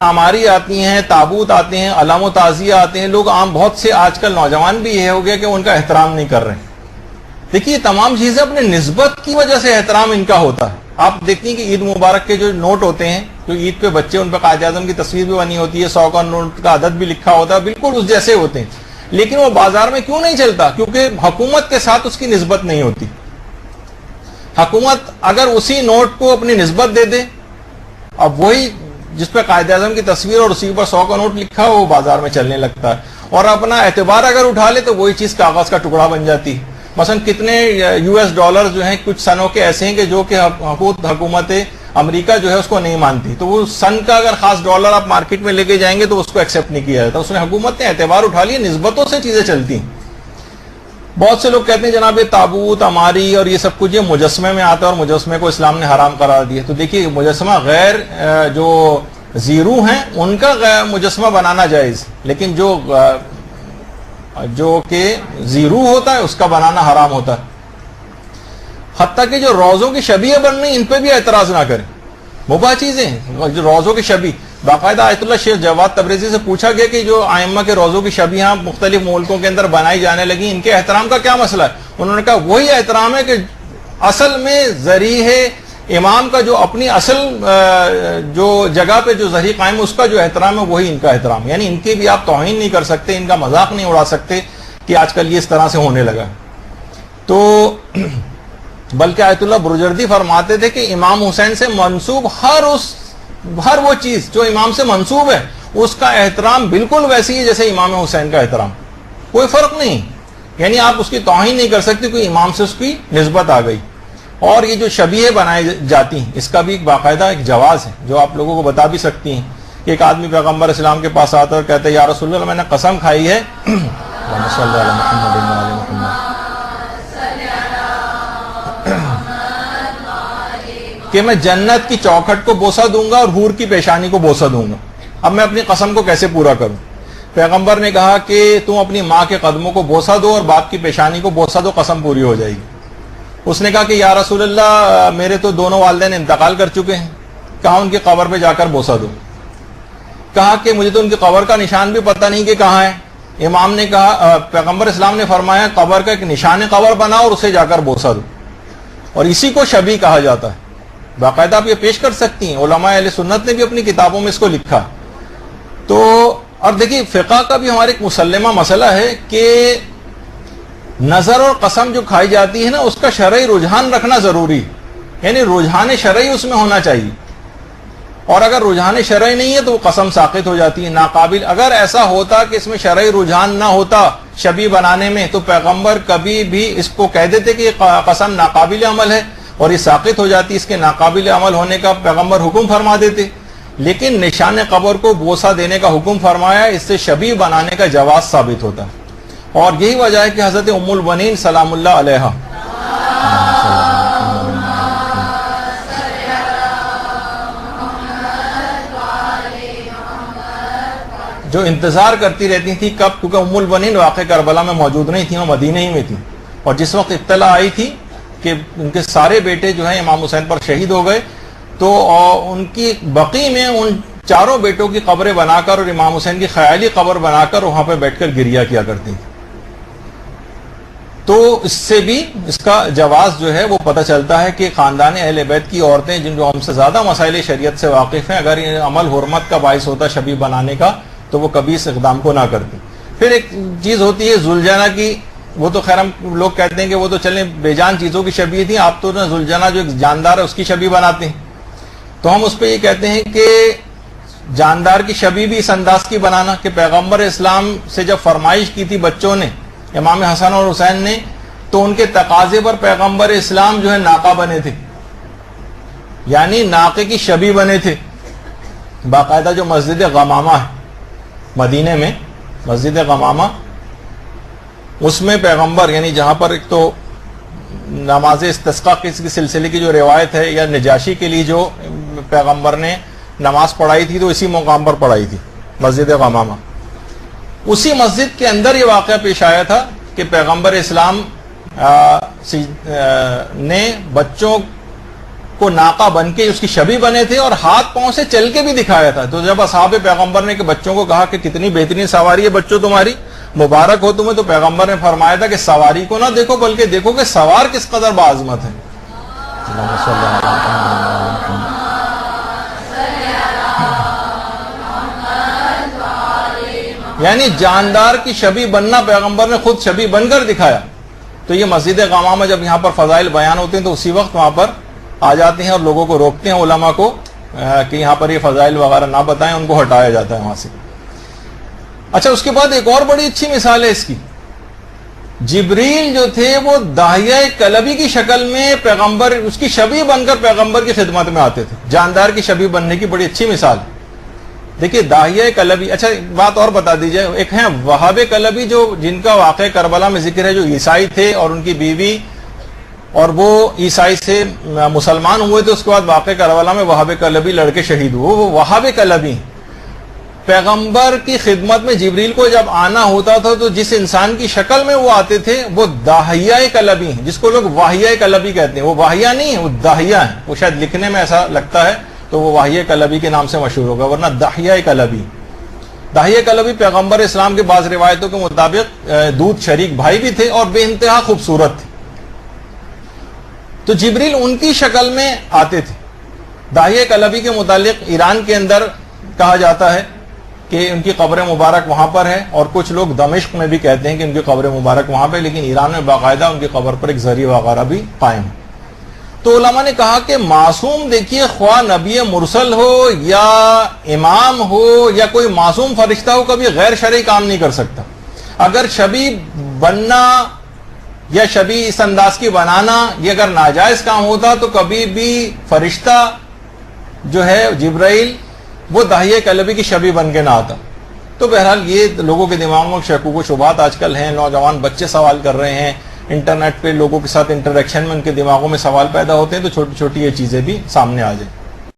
ہماری آتی ہیں، تابوت آتے ہیں، علام و تعزیہ آتے ہیں، لوگ عام بہت سے آج کل نوجوان بھی یہ ہو گیا کہ ان کا احترام نہیں کر رہے ہیں۔ دیکھیے تمام چیزیں اپنے نسبت کی وجہ سے احترام ان کا ہوتا ہے۔ آپ دیکھتی ہیں کہ عید مبارک کے جو نوٹ ہوتے ہیں، جو عید پہ بچے ان پہ قائد اعظم کی تصویر بھی بنی ہوتی ہے، 100 کا نوٹ کا عدد بھی لکھا ہوتا ہے، بالکل اس جیسے ہوتے ہیں، لیکن وہ بازار میں کیوں نہیں چلتا؟ کیونکہ حکومت کے ساتھ اس کی نسبت نہیں ہوتی۔ حکومت اگر اسی نوٹ کو اپنی نسبت دے دے، اب وہی جس پہ قائد اعظم کی تصویر اور اسی پر 100 کا نوٹ لکھا ہو وہ بازار میں چلنے لگتا ہے، اور اپنا اعتبار اگر اٹھا لے تو وہی چیز کاغذ کا ٹکڑا بن جاتی ہے۔ مثلا کتنے US ڈالر جو ہیں کچھ سنوں کے ایسے ہیں کہ جو کہ حکومت امریکہ جو ہے اس کو نہیں مانتی، تو وہ سن کا اگر خاص ڈالر آپ مارکیٹ میں لے کے جائیں گے تو اس کو ایکسیپٹ نہیں کیا جاتا۔ اس نے حکومت نے اعتبار اٹھا لیا، نسبتوں سے چیزیں چلتی ہیں۔ بہت سے لوگ کہتے ہیں جناب یہ تابوت، ہماری اور یہ سب کچھ یہ مجسمے میں آتا ہے اور مجسمے کو اسلام نے حرام قرار دیا۔ تو دیکھیے مجسمہ غیر جو زیرو ہیں ان کا مجسمہ بنانا جائز، لیکن جو کہ زیرو ہوتا ہے اس کا بنانا حرام ہوتا ہے۔ حتیٰ کہ جو روزوں کی شبیہ بن رہی ان پہ بھی اعتراض نہ کریں، مباح چیزیں جو روزوں کی شبیہ، باقاعدہ آیت اللہ شیخ جواد تبریزی سے پوچھا گیا کہ جو ائمہ کے روزوں کی شبیہ مختلف ملکوں کے اندر بنائی جانے لگی، ان کے احترام کا کیا مسئلہ ہے؟ انہوں نے کہا وہی احترام ہے کہ اصل میں ذریع امام کا جو اپنی اصل جو جگہ پہ جو ذریع قائم اس کا جو احترام ہے وہی ان کا احترام، یعنی ان کی بھی آپ توہین نہیں کر سکتے، ان کا مذاق نہیں اڑا سکتے کہ آج کل یہ اس طرح سے ہونے لگا۔ تو بلکہ آیت اللہ برجردی فرماتے تھے کہ امام حسین سے منسوب ہر وہ چیز جو امام سے منسوب ہے اس کا احترام بالکل ویسی ہے جیسے امام حسین کا احترام، کوئی فرق نہیں، یعنی آپ اس کی توہین نہیں کر سکتے کوئی امام سے اس کی نسبت آ گئی۔ اور یہ جو شبیہ بنائی جاتی ہیں اس کا بھی ایک باقاعدہ ایک جواز ہے جو آپ لوگوں کو بتا بھی سکتی ہیں کہ ایک آدمی پیغمبر اسلام کے پاس آتا ہے اور کہتا ہے یا رسول اللہ میں نے قسم کھائی ہے کہ میں جنت کی چوکھٹ کو بوسہ دوں گا اور حور کی پیشانی کو بوسہ دوں گا، اب میں اپنی قسم کو کیسے پورا کروں؟ پیغمبر نے کہا کہ تم اپنی ماں کے قدموں کو بوسہ دو اور باپ کی پیشانی کو بوسہ دو، قسم پوری ہو جائے گی۔ اس نے کہا کہ یا رسول اللہ میرے تو دونوں والدین انتقال کر چکے ہیں، کہا ان کی قبر پہ جا کر بوسہ دو۔ کہا کہ مجھے تو ان کی قبر کا نشان بھی پتہ نہیں کہ کہاں ہے۔ امام نے کہا، پیغمبر اسلام نے فرمایا قبر کا ایک نشان قبر بناؤ اور اسے جا کر بوسہ دو، اور اسی کو شبیہ کہا جاتا ہے۔ باقاعدہ آپ یہ پیش کر سکتی ہیں، علماء اہل سنت نے بھی اپنی کتابوں میں اس کو لکھا۔ تو اور دیکھیے فقہ کا بھی ہمارے ایک مسلمہ مسئلہ ہے کہ نظر اور قسم جو کھائی جاتی ہے نا اس کا شرعی رجحان رکھنا ضروری، یعنی رجحان شرعی اس میں ہونا چاہیے، اور اگر رجحان شرعی نہیں ہے تو وہ قسم ساقط ہو جاتی ہے، ناقابل۔ اگر ایسا ہوتا کہ اس میں شرعی رجحان نہ ہوتا شبیہ بنانے میں تو پیغمبر کبھی بھی اس کو کہہ دیتے کہ یہ قسم ناقابل عمل ہے اور یہ ساقط ہو جاتی، اس کے ناقابل عمل ہونے کا پیغمبر حکم فرما دیتے، لیکن نشان قبر کو بوسہ دینے کا حکم فرمایا، اس سے شبیہ بنانے کا جواز ثابت ہوتا ہے۔ اور یہی وجہ ہے کہ حضرت ام البنین سلام اللہ علیہا جو انتظار کرتی رہتی تھی کب، کیونکہ ام البنین واقع کربلا میں موجود نہیں تھی، وہ مدینہ ہی میں تھی، اور جس وقت اطلاع آئی تھی کہ ان کے سارے بیٹے جو ہیں امام حسین پر شہید ہو گئے تو ان کی بقی میں ان چاروں بیٹوں کی قبریں بنا کر اور امام حسین کی خیالی قبر بنا کر وہاں پہ بیٹھ کر گریہ کیا کرتی تھی۔ تو اس سے بھی اس کا جواز جو ہے وہ پتہ چلتا ہے کہ خاندان اہل بیت کی عورتیں جن جو ہم سے زیادہ مسائل شریعت سے واقف ہیں، اگر یہ عمل حرمت کا باعث ہوتا شبیہ بنانے کا تو وہ کبھی اس اقدام کو نہ کرتی۔ پھر ایک چیز ہوتی ہے ذوالجنہ کی، وہ تو خیر ہم لوگ کہتے ہیں کہ وہ تو چلیں بے جان چیزوں کی شبیہ تھی، آپ تو نا ذوالجنہ جو ایک جاندار ہے اس کی شبیہ بناتے ہیں، تو ہم اس پہ یہ کہتے ہیں کہ جاندار کی شبیہ بھی اس انداز کی بنانا کہ پیغمبر اسلام سے جب فرمائش کی تھی بچوں نے امام حسن اور حسین نے تو ان کے تقاضے پر پیغمبر اسلام جو ہے ناقہ بنے تھے، یعنی ناقے کی شبیہ بنے تھے۔ باقاعدہ جو مسجد غمامہ ہے مدینے میں، مسجد غمامہ، اس میں پیغمبر یعنی جہاں پر ایک تو نماز استسقاء کے سلسلے کی جو روایت ہے یا نجاشی کے لیے جو پیغمبر نے نماز پڑھائی تھی تو اسی مقام پر پڑھائی تھی مسجد غمامہ، اسی مسجد کے اندر یہ واقعہ پیش آیا تھا کہ پیغمبر اسلام نے بچوں کو ناقہ بن کے اس کی شبیہ بنے تھے اور ہاتھ پاؤں سے چل کے بھی دکھایا تھا. تو جب اصحاب پیغمبر نے کہ بچوں کو کہا کہ کتنی بہترین سواری ہے بچوں تمہاری, مبارک ہو تمہیں, تو پیغمبر نے فرمایا تھا کہ سواری کو نہ دیکھو بلکہ دیکھو کہ سوار کس قدر باعظمت ہے. یعنی جاندار کی شبیہ بننا پیغمبر نے خود شبیہ بن کر دکھایا. تو یہ مسجد غمامہ میں جب یہاں پر فضائل بیان ہوتے ہیں تو اسی وقت وہاں پر آ جاتے ہیں اور لوگوں کو روکتے ہیں علماء کو کہ یہاں پر یہ فضائل وغیرہ نہ بتائیں, ان کو ہٹایا جاتا ہے وہاں سے. اچھا, اس کے بعد ایک اور بڑی اچھی مثال ہے اس کی. جبریل جو تھے وہ داہیہ کلبی کی شکل میں پیغمبر, اس کی شبیہ بن کر پیغمبر کی خدمت میں آتے تھے. جاندار کی شبیہ بننے کی بڑی اچھی مثال ہے. دیکھیے داہیہ کلبی, اچھا ایک بات اور بتا دیجئے, ایک ہیں وہاب کلبی جو جن کا واقعہ کربلا میں ذکر ہے, جو عیسائی تھے اور ان کی بیوی, اور وہ عیسائی سے مسلمان ہوئے تھے, اس کے بعد واقعہ کربلا میں وہاب کلبی لڑکے شہید ہوئے. وہ وہاب کلبی پیغمبر کی خدمت میں جبریل کو جب آنا ہوتا تھا تو جس انسان کی شکل میں وہ آتے تھے وہ داہیہ کلبی ہیں, جس کو لوگ واہیہ کلبی کہتے ہیں. وہ واہیہ نہیں ہے, وہ داہیہ ہیں. وہ شاید لکھنے میں ایسا لگتا ہے تو وہ واہیہ کلبی کے نام سے مشہور ہوگا, ورنہ داہیہ کلبی. داہیہ کلبی پیغمبر اسلام کے بعض روایتوں کے مطابق دودھ شریک بھائی بھی تھے اور بے انتہا خوبصورت تھے. تو جبریل ان کی شکل میں آتے تھے. داہیہ کلبی کے متعلق ایران کے اندر کہا جاتا ہے کہ ان کی قبر مبارک وہاں پر ہے, اور کچھ لوگ دمشق میں بھی کہتے ہیں کہ ان کی قبر مبارک وہاں پہ, لیکن ایران میں باقاعدہ ان کی قبر پر ایک ذریعہ وغیرہ بھی قائم ہے. تو علماء نے کہا کہ معصوم دیکھیے خواہ نبی مرسل ہو یا امام ہو یا کوئی معصوم فرشتہ ہو, کبھی غیر شرعی کام نہیں کر سکتا. اگر شبیہ بننا یا شبیہ اس انداز کی بنانا یہ اگر ناجائز کام ہوتا تو کبھی بھی فرشتہ جو ہے جبرائیل وہ داہیہ کلبی کی شبیہ بن کے نہ آتا. تو بہرحال یہ لوگوں کے دماغوں میں شکوک و شبہات آج کل ہیں. نوجوان بچے سوال کر رہے ہیں, انٹرنیٹ پہ لوگوں کے ساتھ انٹریکشن میں ان کے دماغوں میں سوال پیدا ہوتے ہیں, تو چھوٹی چھوٹی یہ چیزیں بھی سامنے آ جائیں.